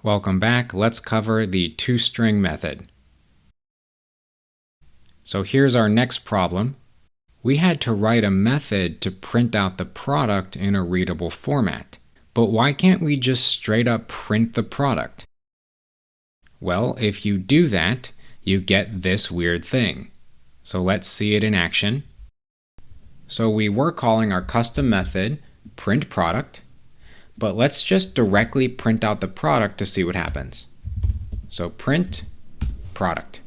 Welcome back. Let's cover the ToString method. So here's our next problem. We had to write a method to print out the product in a readable format. But why can't we just straight up print the product? Well, if you do that, you get this weird thing. So let's see it in action. So we were calling our custom method printProduct, but let's just directly print out the product to see what happens. So print product.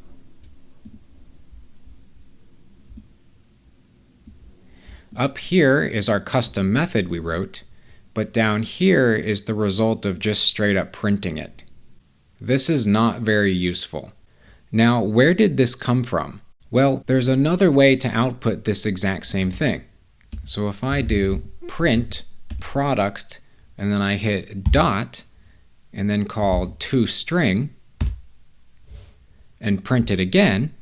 Up here is our custom method we wrote, but down here is the result of just straight up printing it. This is not very useful. Now, where did this come from? Well, there's another way to output this exact same thing. So if I do print product and then I hit dot and then call ToString and print it again,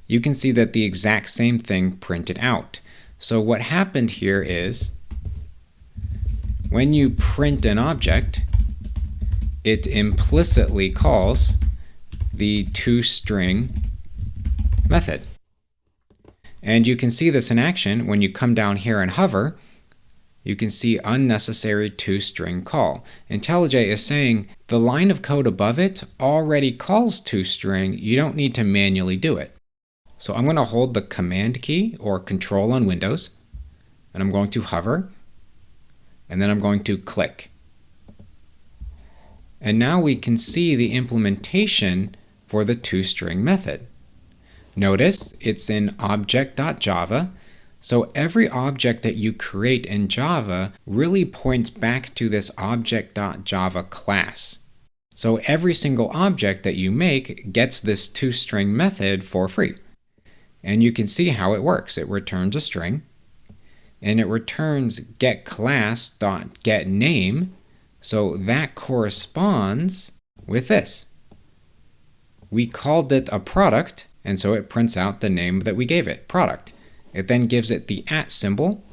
you can see that the exact same thing printed out. So what happened here is when you print an object, it implicitly calls the ToString method. And you can see this in action when you come down here and hover. You can see unnecessary ToString call. IntelliJ is saying the line of code above it already calls ToString. You don't need to manually do it. So I'm going to hold the Command key or Control on Windows, and I'm going to hover, and then I'm going to click. And now we can see the implementation for the ToString method. Notice it's in object.java. So every object that you create in Java really points back to this object.java class. So every single object that you make gets this ToString method for free. And you can see how it works. It returns a string, and it returns getClass.getName. So that corresponds with this. We called it a product, and so it prints out the name that we gave it, product. It then gives it the @ symbol.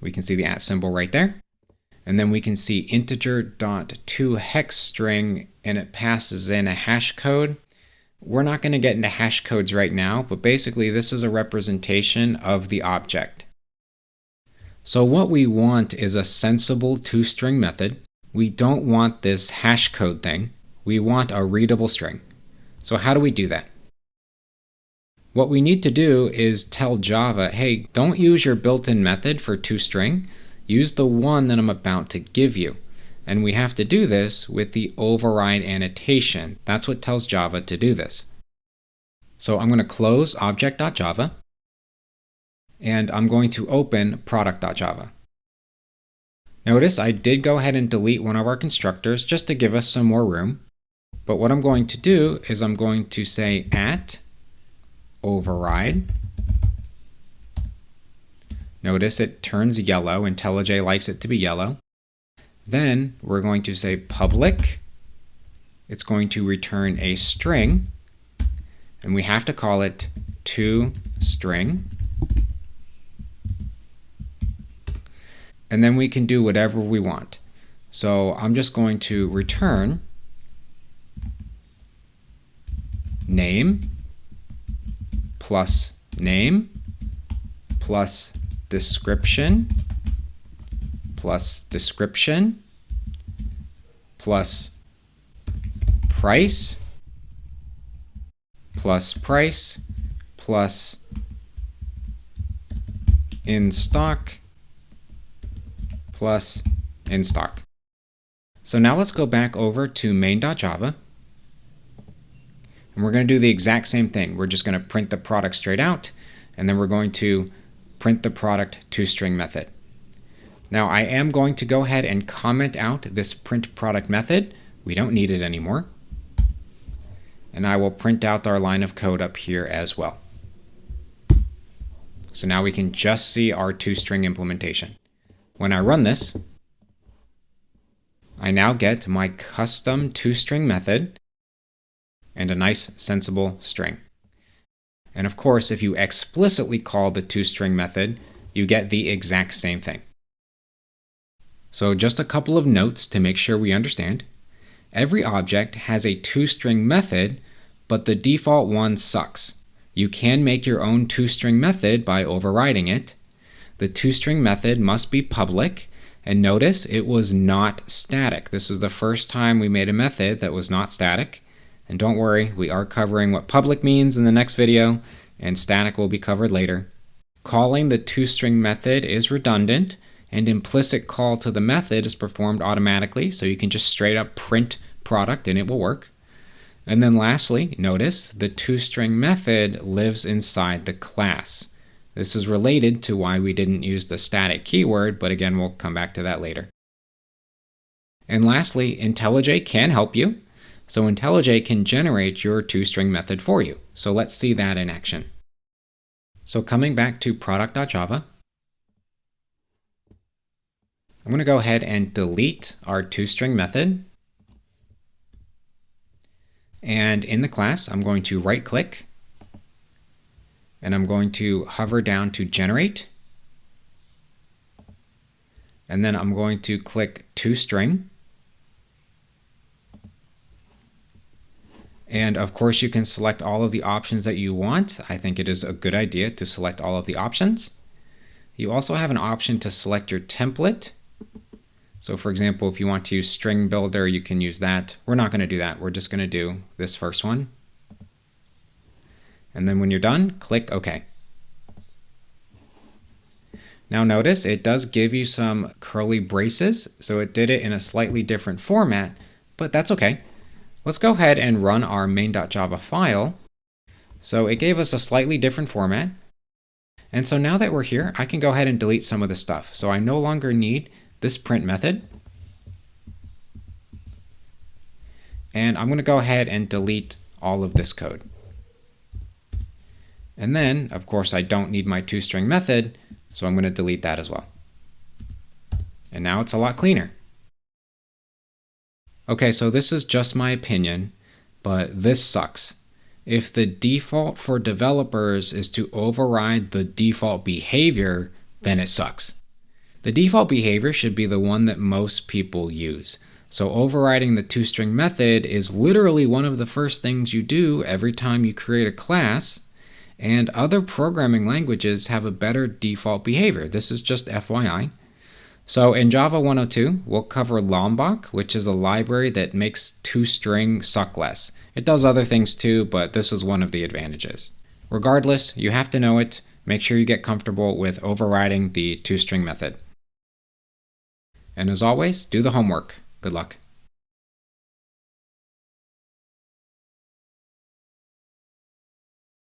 We can see the @ symbol right there. And then we can see integer.toHex string, and it passes in a hash code. We're not going to get into hash codes right now, but basically this is a representation of the object. So what we want is a sensible ToString method. We don't want this hash code thing. We want a readable string. So how do we do that? What we need to do is tell Java, hey, don't use your built-in method for ToString. Use the one that I'm about to give you. And we have to do this with the override annotation. That's what tells Java to do this. So I'm going to close object.java, and I'm going to open product.java. Notice I did go ahead and delete one of our constructors just to give us some more room. But what I'm going to do is I'm going to say @override. Notice it turns yellow. IntelliJ likes it to be yellow. Then we're going to say public. It's going to return a string, and we have to call it ToString. And then we can do whatever we want. So I'm just going to return name plus name plus description plus description plus price plus price plus in stock plus in stock. So now let's go back over to main.java, and we're going to do the exact same thing. We're just going to print the product straight out, and then we're going to print the product ToString method. Now I am going to go ahead and comment out this print product method. We don't need it anymore. And I will print out our line of code up here as well. So now we can just see our ToString implementation. When I run this, I now get my custom ToString method and a nice sensible string. And of course, if you explicitly call the ToString method, you get the exact same thing. So just a couple of notes to make sure we understand. Every object has a ToString method, but the default one sucks. You can make your own ToString method by overriding it. The ToString method must be public, and notice it was not static. This is the first time we made a method that was not static. And don't worry, we are covering what public means in the next video, and static will be covered later. Calling the ToString method is redundant, and implicit call to the method is performed automatically, so you can just straight up print product and it will work. And then lastly, notice the ToString method lives inside the class. This is related to why we didn't use the static keyword, but again, we'll come back to that later. And lastly, IntelliJ can help you. So IntelliJ can generate your ToString method for you. So let's see that in action. So coming back to product.java, I'm going to go ahead and delete our ToString method. And in the class, I'm going to right click and I'm going to hover down to generate. And then I'm going to click ToString. And of course, you can select all of the options that you want. I think it is a good idea to select all of the options. You also have an option to select your template. So for example, if you want to use string builder, you can use that. We're not going to do that. We're just going to do this first one. And then when you're done, click OK. Now notice it does give you some curly braces. So it did it in a slightly different format, but that's okay. Let's go ahead and run our main.java file. So it gave us a slightly different format. And so now that we're here, I can go ahead and delete some of the stuff. So I no longer need this print method. And I'm going to go ahead and delete all of this code. And then, of course, I don't need my ToString method, so I'm going to delete that as well. And now it's a lot cleaner. Okay, so this is just my opinion, but this sucks. If the default for developers is to override the default behavior, then it sucks. The default behavior should be the one that most people use. So overriding the ToString method is literally one of the first things you do every time you create a class, and other programming languages have a better default behavior. This is just FYI. So in Java 102, we'll cover Lombok, which is a library that makes ToString suck less. It does other things too, but this is one of the advantages. Regardless, you have to know it. Make sure you get comfortable with overriding the ToString method. And as always, do the homework. Good luck.